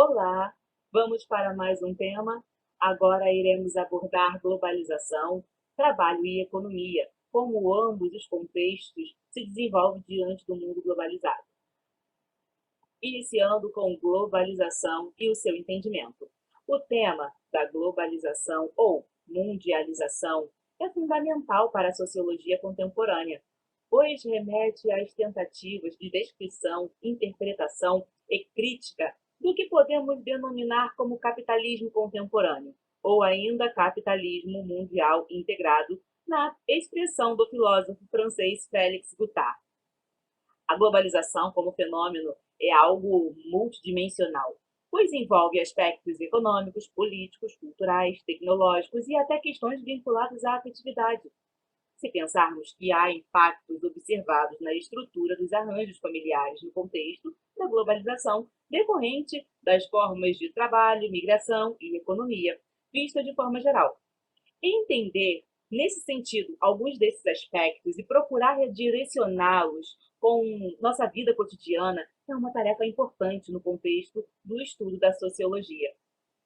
Olá, vamos para mais um tema. Agora iremos abordar globalização, trabalho e economia, como ambos os contextos se desenvolvem diante do mundo globalizado. Iniciando com globalização e o seu entendimento. O tema da globalização ou mundialização é fundamental para a sociologia contemporânea, pois remete às tentativas de descrição, interpretação e crítica do que podemos denominar como capitalismo contemporâneo, ou ainda capitalismo mundial integrado, na expressão do filósofo francês Félix Guattari. A globalização como fenômeno é algo multidimensional, pois envolve aspectos econômicos, políticos, culturais, tecnológicos e até questões vinculadas à afetividade. Se pensarmos que há impactos observados na estrutura dos arranjos familiares no contexto da globalização, decorrente das formas de trabalho, migração e economia, vista de forma geral. Entender, nesse sentido, alguns desses aspectos e procurar redirecioná-los com nossa vida cotidiana é uma tarefa importante no contexto do estudo da sociologia.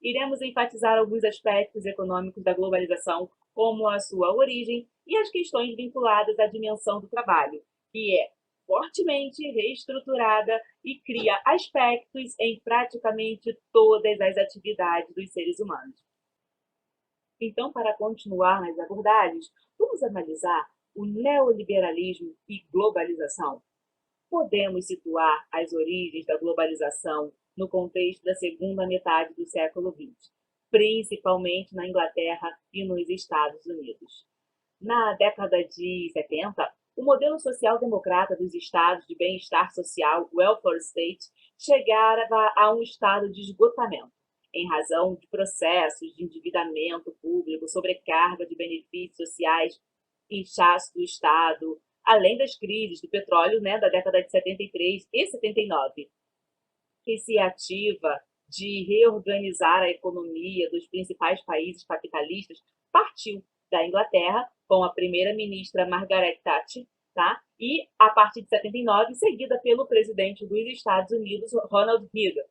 Iremos enfatizar alguns aspectos econômicos da globalização, como a sua origem e as questões vinculadas à dimensão do trabalho, que é fortemente reestruturada e cria aspectos em praticamente todas as atividades dos seres humanos. Então, para continuar nas abordagens, vamos analisar o neoliberalismo e globalização. Podemos situar as origens da globalização no contexto da segunda metade do século XX, principalmente na Inglaterra e nos Estados Unidos. Na década de 70, o modelo social-democrata dos estados de bem-estar social, welfare state, chegava a um estado de esgotamento, em razão de processos de endividamento público, sobrecarga de benefícios sociais, inchaço do Estado, além das crises do petróleo, da década de 73 e 79. Iniciativa de reorganizar a economia dos principais países capitalistas partiu da Inglaterra, com a primeira-ministra Margaret Thatcher, e, a partir de 79, seguida pelo presidente dos Estados Unidos, Ronald Reagan,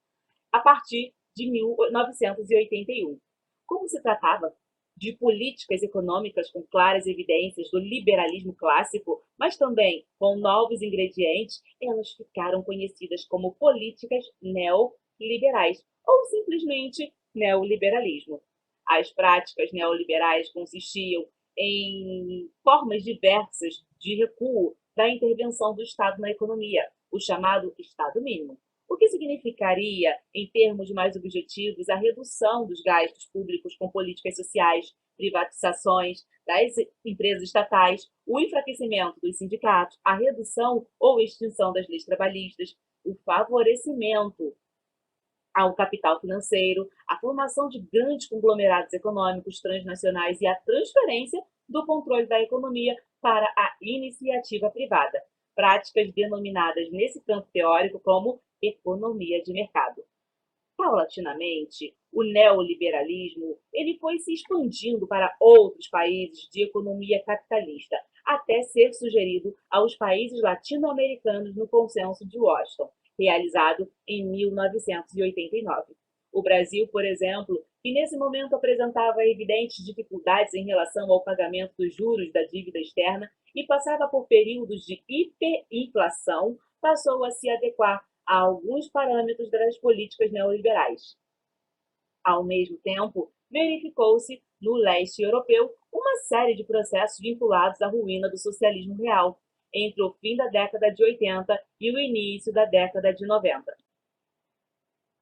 a partir de 1981. Como se tratava de políticas econômicas com claras evidências do liberalismo clássico, mas também com novos ingredientes, elas ficaram conhecidas como políticas neoliberais ou simplesmente neoliberalismo. As práticas neoliberais consistiam em formas diversas de recuo da intervenção do Estado na economia, o chamado Estado mínimo, o que significaria, em termos mais objetivos, a redução dos gastos públicos com políticas sociais, privatizações das empresas estatais, o enfraquecimento dos sindicatos, a redução ou extinção das leis trabalhistas, o favorecimento ao capital financeiro, a formação de grandes conglomerados econômicos transnacionais e a transferência do controle da economia para a iniciativa privada, práticas denominadas nesse campo teórico como economia de mercado. Paulatinamente, o neoliberalismo ele foi se expandindo para outros países de economia capitalista, até ser sugerido aos países latino-americanos no Consenso de Washington, realizado em 1989. O Brasil, por exemplo, que nesse momento apresentava evidentes dificuldades em relação ao pagamento dos juros da dívida externa e passava por períodos de hiperinflação, passou a se adequar a alguns parâmetros das políticas neoliberais. Ao mesmo tempo, verificou-se no leste europeu uma série de processos vinculados à ruína do socialismo real, entre o fim da década de 80 e o início da década de 90.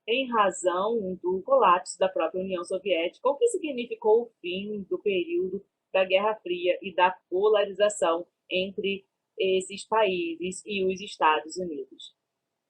Em razão do colapso da própria União Soviética, o que significou o fim do período da Guerra Fria e da polarização entre esses países e os Estados Unidos.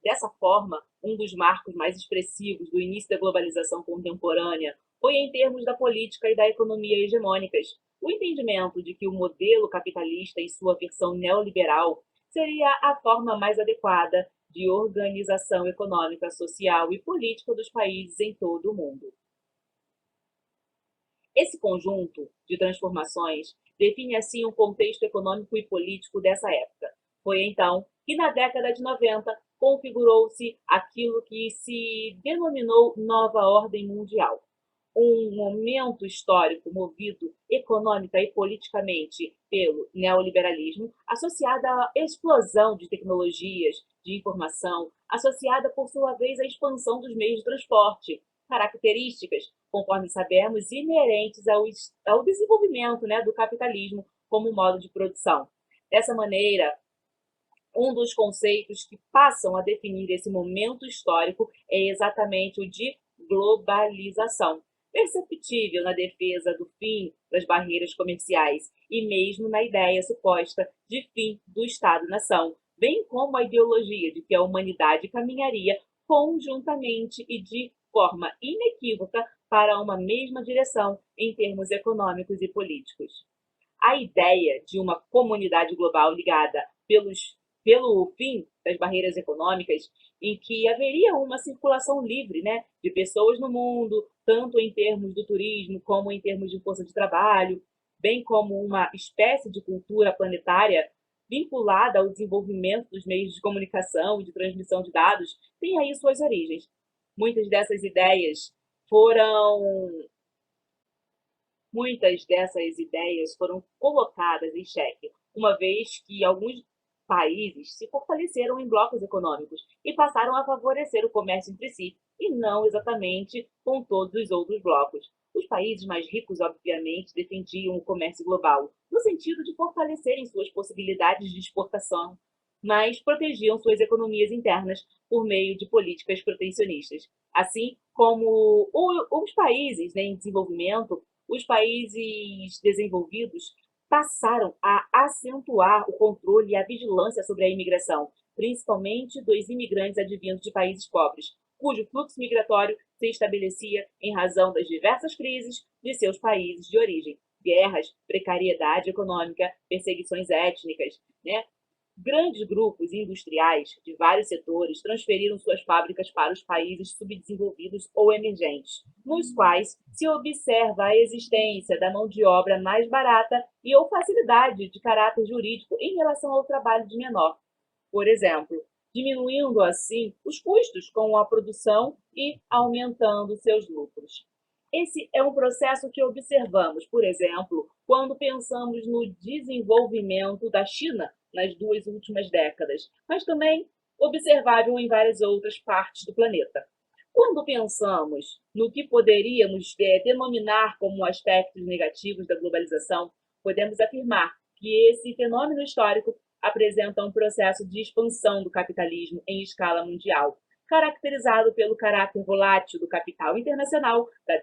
Dessa forma, um dos marcos mais expressivos do início da globalização contemporânea foi em termos da política e da economia hegemônicas, o entendimento de que o modelo capitalista em sua versão neoliberal seria a forma mais adequada de organização econômica, social e política dos países em todo o mundo. Esse conjunto de transformações define assim um contexto econômico e político dessa época. Foi então que, na década de 90, configurou-se aquilo que se denominou nova ordem mundial. Um momento histórico movido econômica e politicamente pelo neoliberalismo, associada à explosão de tecnologias de informação, associada, por sua vez, à expansão dos meios de transporte, características, conforme sabemos, inerentes ao desenvolvimento, né, do capitalismo como modo de produção. Dessa maneira, um dos conceitos que passam a definir esse momento histórico é exatamente o de globalização, perceptível na defesa do fim das barreiras comerciais e mesmo na ideia suposta de fim do Estado-nação, bem como a ideologia de que a humanidade caminharia conjuntamente e de forma inequívoca para uma mesma direção em termos econômicos e políticos. A ideia de uma comunidade global ligada pelo fim das barreiras econômicas, em que haveria uma circulação livre, né, de pessoas no mundo, tanto em termos do turismo como em termos de força de trabalho, bem como uma espécie de cultura planetária vinculada ao desenvolvimento dos meios de comunicação e de transmissão de dados, tem aí suas origens. Muitas dessas ideias foram Muitas dessas ideias foram colocadas em xeque, uma vez que alguns países se fortaleceram em blocos econômicos e passaram a favorecer o comércio entre si, e não exatamente com todos os outros blocos. Os países mais ricos, obviamente, defendiam o comércio global, no sentido de fortalecerem suas possibilidades de exportação, mas protegiam suas economias internas por meio de políticas protecionistas. Assim como os países, né, em desenvolvimento, os países desenvolvidos passaram a acentuar o controle e a vigilância sobre a imigração, principalmente dos imigrantes advindos de países pobres, cujo fluxo migratório se estabelecia em razão das diversas crises de seus países de origem, guerras, precariedade econômica, perseguições étnicas, né? Grandes grupos industriais de vários setores transferiram suas fábricas para os países subdesenvolvidos ou emergentes, nos quais se observa a existência da mão de obra mais barata e ou facilidade de caráter jurídico em relação ao trabalho de menor, por exemplo, diminuindo assim os custos com a produção e aumentando seus lucros. Esse é um processo que observamos, por exemplo, quando pensamos no desenvolvimento da China nas 2 últimas décadas, mas também observável em várias outras partes do planeta. Quando pensamos no que poderíamos denominar como aspectos negativos da globalização, podemos afirmar que esse fenômeno histórico apresenta um processo de expansão do capitalismo em escala mundial, caracterizado pelo caráter volátil do capital internacional, da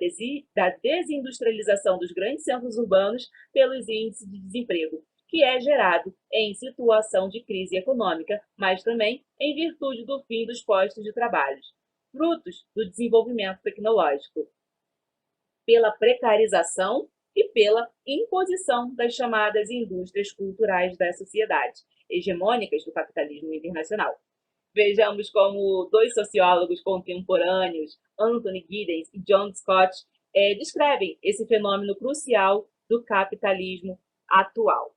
desindustrialização dos grandes centros urbanos, pelos índices de desemprego, que é gerado em situação de crise econômica, mas também em virtude do fim dos postos de trabalho, frutos do desenvolvimento tecnológico, pela precarização e pela imposição das chamadas indústrias culturais da sociedade, hegemônicas do capitalismo internacional. Vejamos como dois sociólogos contemporâneos, Anthony Giddens e John Scott, descrevem esse fenômeno crucial do capitalismo atual.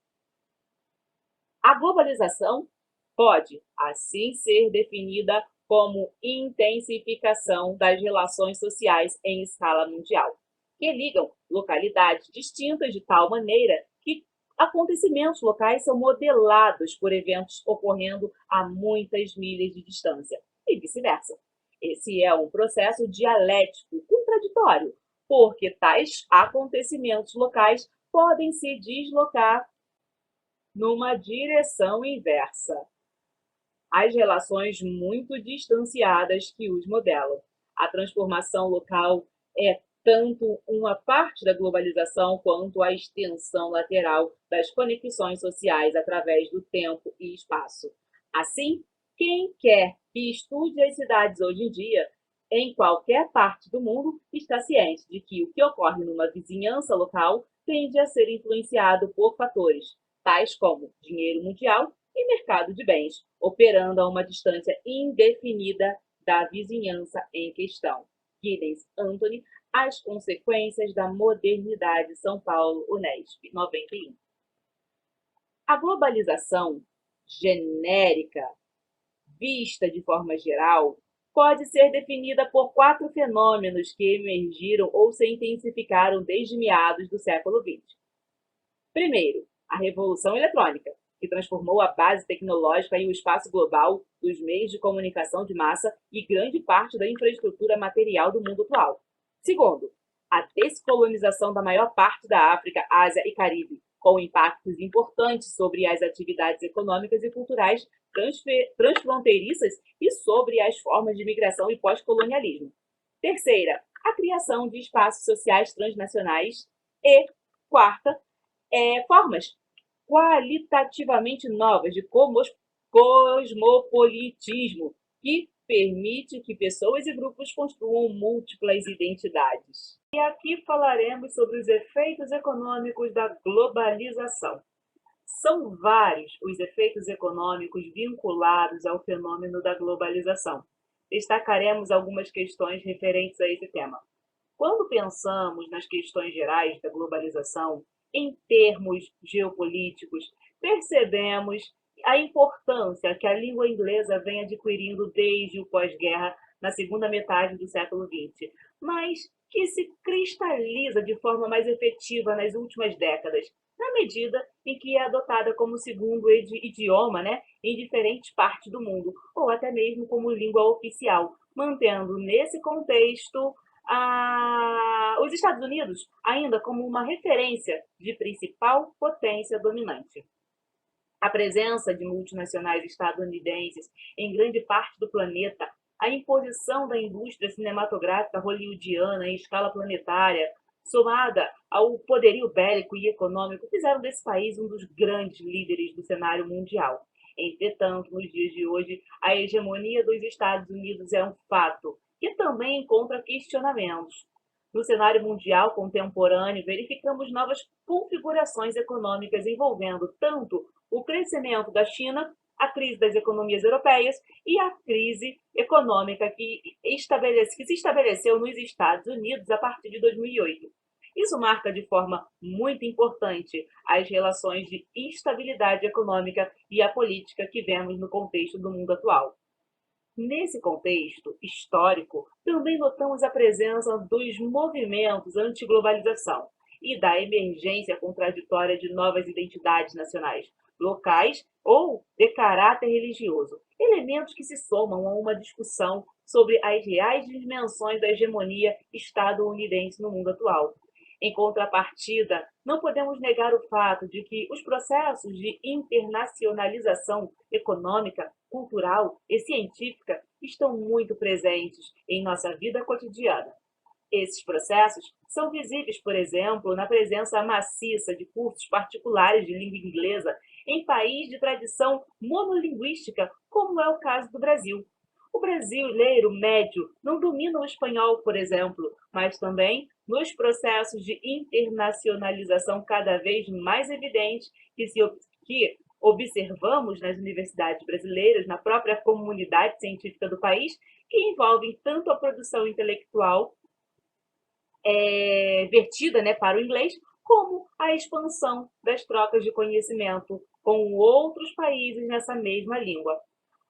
A globalização pode, assim, ser definida como intensificação das relações sociais em escala mundial, que ligam localidades distintas de tal maneira que acontecimentos locais são modelados por eventos ocorrendo a muitas milhas de distância, e vice-versa. Esse é um processo dialético contraditório, porque tais acontecimentos locais podem se deslocar numa direção inversa às relações muito distanciadas que os modelam. A transformação local é tanto uma parte da globalização quanto a extensão lateral das conexões sociais através do tempo e espaço. Assim, quem quer que estude as cidades hoje em dia, em qualquer parte do mundo, está ciente de que o que ocorre numa vizinhança local tende a ser influenciado por fatores tais como dinheiro mundial e mercado de bens, operando a uma distância indefinida da vizinhança em questão. Giddens, Anthony, As consequências da modernidade, São Paulo, Unesp, 91. A globalização genérica Vista de forma geral, pode ser definida por 4 fenômenos que emergiram ou se intensificaram desde meados do século XX. Primeiro, a Revolução Eletrônica, que transformou a base tecnológica e o espaço global dos meios de comunicação de massa e grande parte da infraestrutura material do mundo atual. Segundo, a descolonização da maior parte da África, Ásia e Caribe, com impactos importantes sobre as atividades econômicas e culturais transfronteiriças e sobre as formas de migração e pós-colonialismo. Terceira, a criação de espaços sociais transnacionais. E, quarta, formas qualitativamente novas de cosmopolitismo, que permite que pessoas e grupos construam múltiplas identidades. E aqui falaremos sobre os efeitos econômicos da globalização. São vários os efeitos econômicos vinculados ao fenômeno da globalização. Destacaremos algumas questões referentes a esse tema. Quando pensamos nas questões gerais da globalização, em termos geopolíticos, percebemos a importância que a língua inglesa vem adquirindo desde o pós-guerra, na segunda metade do século XX, mas que se cristaliza de forma mais efetiva nas últimas décadas, na medida em que é adotada como segundo idioma, em diferentes partes do mundo, ou até mesmo como língua oficial, mantendo nesse contexto os Estados Unidos ainda como uma referência de principal potência dominante. A presença de multinacionais estadunidenses em grande parte do planeta, a imposição da indústria cinematográfica hollywoodiana em escala planetária, somada ao poderio bélico e econômico, fizeram desse país um dos grandes líderes do cenário mundial. Entretanto, nos dias de hoje, a hegemonia dos Estados Unidos é um fato que também encontra questionamentos. No cenário mundial contemporâneo, verificamos novas configurações econômicas envolvendo tanto o crescimento da China, a crise das economias europeias e a crise econômica que se estabeleceu nos Estados Unidos a partir de 2008. Isso marca de forma muito importante as relações de instabilidade econômica e a política que vemos no contexto do mundo atual. Nesse contexto histórico, também notamos a presença dos movimentos anti-globalização e da emergência contraditória de novas identidades nacionais, locais ou de caráter religioso, elementos que se somam a uma discussão sobre as reais dimensões da hegemonia estadunidense no mundo atual. Em contrapartida, não podemos negar o fato de que os processos de internacionalização econômica, cultural e científica estão muito presentes em nossa vida cotidiana. Esses processos são visíveis, por exemplo, na presença maciça de cursos particulares de língua inglesa em países de tradição monolinguística, como é o caso do Brasil. O brasileiro médio não domina o espanhol, por exemplo, mas também nos processos de internacionalização cada vez mais evidentes que observamos nas universidades brasileiras, na própria comunidade científica do país, que envolvem tanto a produção intelectual vertida para o inglês, como a expansão das trocas de conhecimento com outros países nessa mesma língua.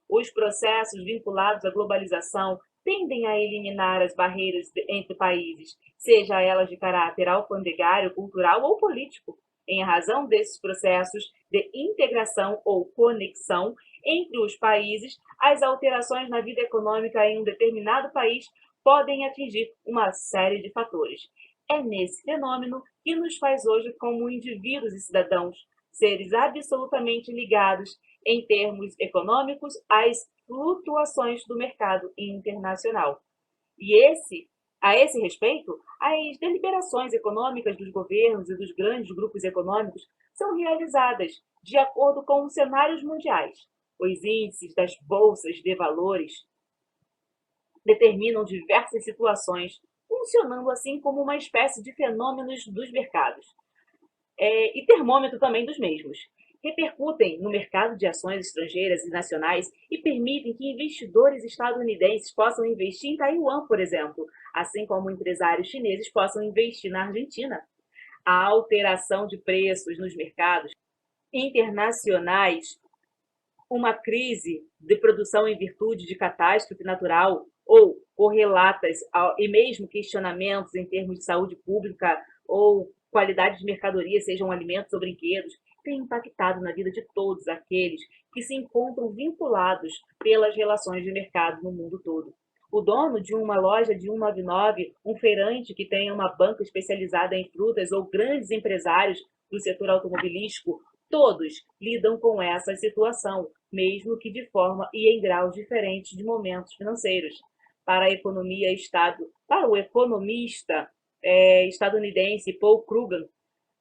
Os processos vinculados à globalização tendem a eliminar as barreiras entre países, seja elas de caráter alfandegário, cultural ou político, em razão desses processos de integração ou conexão entre os países. As alterações na vida econômica em um determinado país podem atingir uma série de fatores. É nesse fenômeno que nos faz hoje, como indivíduos e cidadãos, seres absolutamente ligados em termos econômicos às flutuações do mercado internacional. E a esse respeito, as deliberações econômicas dos governos e dos grandes grupos econômicos são realizadas de acordo com os cenários mundiais. Os índices das bolsas de valores determinam diversas situações, funcionando assim como uma espécie de fenômenos dos mercados, e termômetro também dos mesmos. Repercutem no mercado de ações estrangeiras e nacionais e permitem que investidores estadunidenses possam investir em Taiwan, por exemplo, assim como empresários chineses possam investir na Argentina. A alteração de preços nos mercados internacionais uma crise de produção em virtude de catástrofe natural ou correlatas e mesmo questionamentos em termos de saúde pública ou qualidade de mercadoria, sejam alimentos ou brinquedos, tem impactado na vida de todos aqueles que se encontram vinculados pelas relações de mercado no mundo todo. O dono de uma loja de 199, um feirante que tenha uma banca especializada em frutas ou grandes empresários do setor automobilístico, todos lidam com essa situação, mesmo que de forma e em graus diferentes de momentos financeiros. Para a economia Estado, para o economista estadunidense Paul Krugman,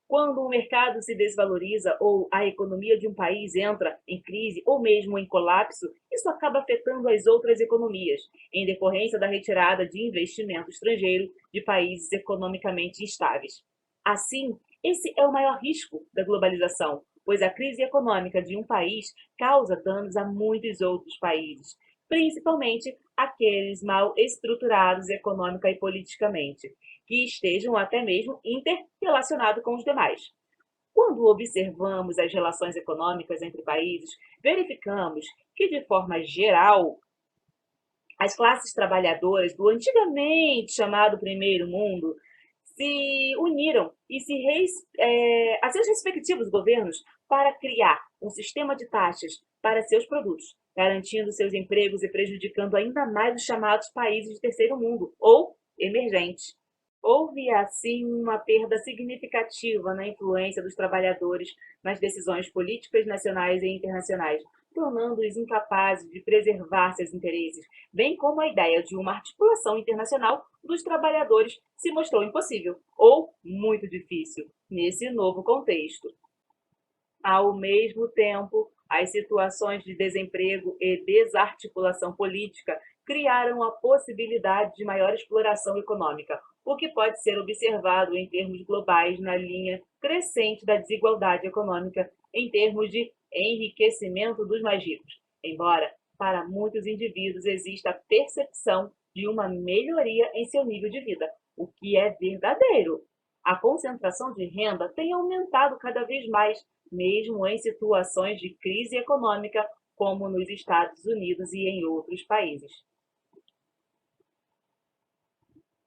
quando o mercado se desvaloriza ou a economia de um país entra em crise ou mesmo em colapso, isso acaba afetando as outras economias, em decorrência da retirada de investimento estrangeiro de países economicamente instáveis. Assim, esse é o maior risco da globalização, pois a crise econômica de um país causa danos a muitos outros países, principalmente aqueles mal estruturados econômica e politicamente, que estejam até mesmo interrelacionados com os demais. Quando observamos as relações econômicas entre países, verificamos que, de forma geral, as classes trabalhadoras do antigamente chamado Primeiro Mundo se uniram e a seus respectivos governos para criar um sistema de taxas para seus produtos, garantindo seus empregos e prejudicando ainda mais os chamados países de terceiro mundo ou emergentes. Houve, assim, uma perda significativa na influência dos trabalhadores nas decisões políticas nacionais e internacionais, tornando-os incapazes de preservar seus interesses, bem como a ideia de uma articulação internacional dos trabalhadores se mostrou impossível ou muito difícil nesse novo contexto. Ao mesmo tempo, as situações de desemprego e desarticulação política criaram a possibilidade de maior exploração econômica, o que pode ser observado em termos globais na linha crescente da desigualdade econômica em termos de enriquecimento dos mais ricos, embora para muitos indivíduos exista a percepção de uma melhoria em seu nível de vida, o que é verdadeiro. A concentração de renda tem aumentado cada vez mais, mesmo em situações de crise econômica, como nos Estados Unidos e em outros países.